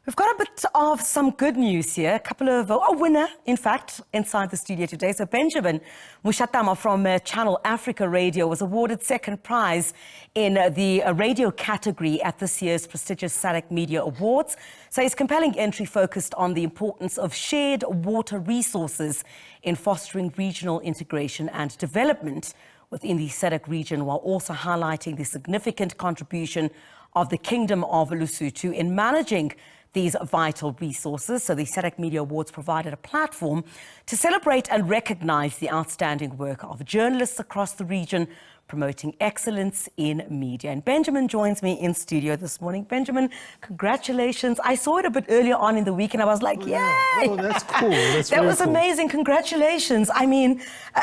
We've got a bit of some good news here. A couple of, a winner, in fact, inside the studio today. So Benjamin Moshatama from Channel Africa Radio was awarded second prize in the radio category at this year's prestigious SADC Media Awards. So his compelling entry focused on the importance of shared water resources in fostering regional integration and development within the SADC region, while also highlighting the significant contribution of the Kingdom of Lesotho in managing these vital resources. So the SADC Media Awards provided a platform to celebrate and recognize the outstanding work of journalists across the region, promoting excellence in media. And Benjamin joins me in studio this morning. Benjamin, congratulations. I saw it a bit earlier on in the week and I was like, yay! Oh, that's cool. That was cool. Amazing. Congratulations. I mean,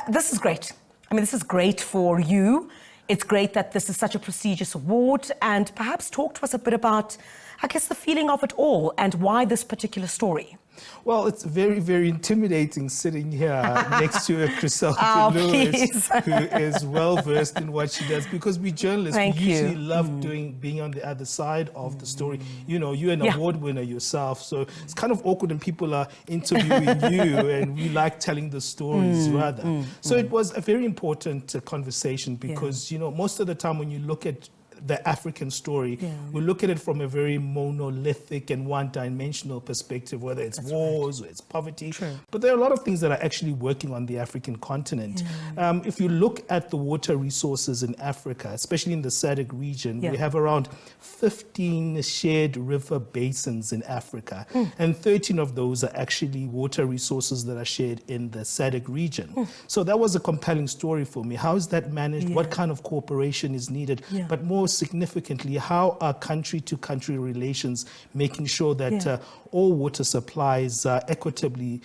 this is great. I mean, this is great for you. It's great that this is such a prestigious award, and perhaps talk to us a bit about, I guess, the feeling of it all and why this particular story. Well, it's very, very intimidating sitting here next to a Griselda Lewis, who is well-versed in what she does, because we journalists, we usually love being on the other side of the story. You know, you're an award winner yourself, so it's kind of awkward when people are interviewing you, and we like telling the stories rather. So it was a very important conversation because, you know, most of the time when you look at the African story, we look at it from a very monolithic and one-dimensional perspective, whether it's wars or it's poverty. But there are a lot of things that are actually working on the African continent. If you look at the water resources in Africa, especially in the SADC region, we have around 15 shared river basins in Africa, and 13 of those are actually water resources that are shared in the SADC region. So that was a compelling story for me. How is that managed? What kind of cooperation is needed? But more significantly, how are country-to-country relations making sure that all water supplies are equitably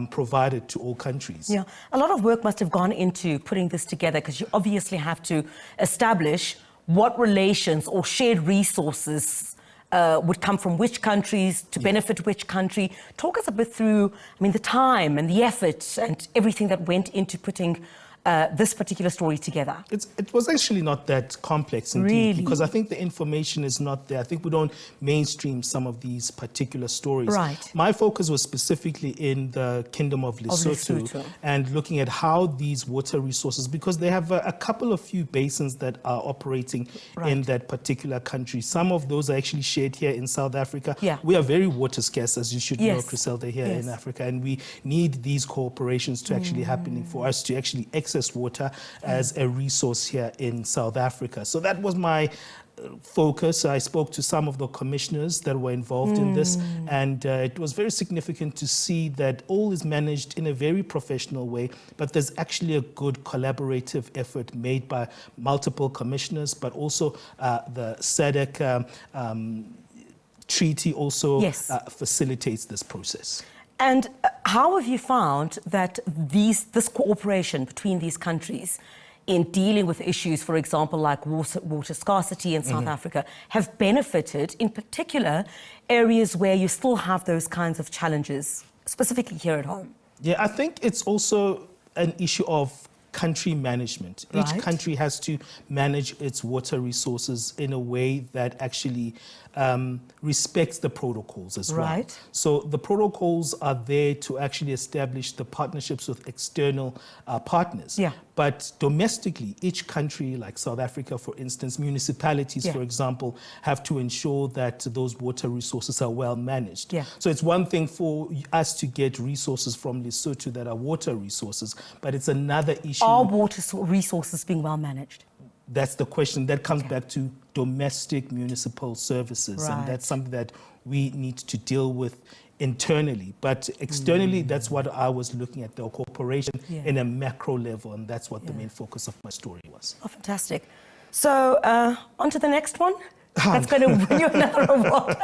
provided to all countries? Yeah, a lot of work must have gone into putting this together, because you obviously have to establish what relations or shared resources would come from which countries to benefit which country. Talk us a bit through, I mean, the time and the effort and everything that went into putting this particular story together. It was actually not that complex indeed, because I think the information is not there. I think we don't mainstream some of these particular stories. My focus was specifically in the Kingdom of Lesotho and looking at how these water resources, because they have a couple of few basins that are operating in that particular country. Some of those are actually shared here in South Africa. We are very water scarce, as you should know, Griselda, here in Africa, and we need these cooperations to actually happening for us to actually access water as a resource here in South Africa. So that was my focus. I spoke to some of the commissioners that were involved in this, and it was very significant to see that all is managed in a very professional way, but there's actually a good collaborative effort made by multiple commissioners, but also the SADC treaty also facilitates this process. And how have you found that this cooperation between these countries in dealing with issues, for example, like water scarcity in South Africa, have benefited, in particular, areas where you still have those kinds of challenges, specifically here at home? Yeah, I think it's also an issue of country management. Each country has to manage its water resources in a way that actually respects the protocols as well. So the protocols are there to actually establish the partnerships with external partners. But domestically, each country, like South Africa, for instance, municipalities, for example, have to ensure that those water resources are well managed. So it's one thing for us to get resources from Lesotho that are water resources, but it's another issue. Are water resources being well managed? That's the question. That comes back to domestic municipal services, and that's something that we need to deal with internally. But externally, that's what I was looking at, the cooperation in a macro level, and that's what the main focus of my story was. Oh, fantastic. So, on to the next one. That's going to win you another award.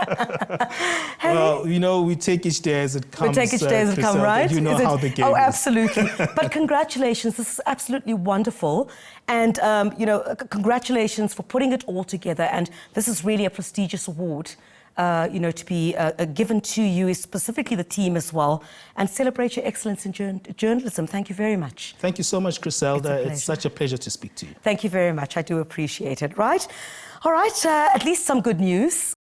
Well, you know, we take each day as it comes. We take each day as it comes, right? You know how the game is. Oh, absolutely. But congratulations. This is absolutely wonderful. And, you know, congratulations for putting it all together. And this is really a prestigious award, you know, to be given to you, specifically the team as well, and celebrate your excellence in journalism. Thank you very much. Thank you so much, Griselda. It's such a pleasure to speak to you. Thank you very much. I do appreciate it, right? All right, at least some good news.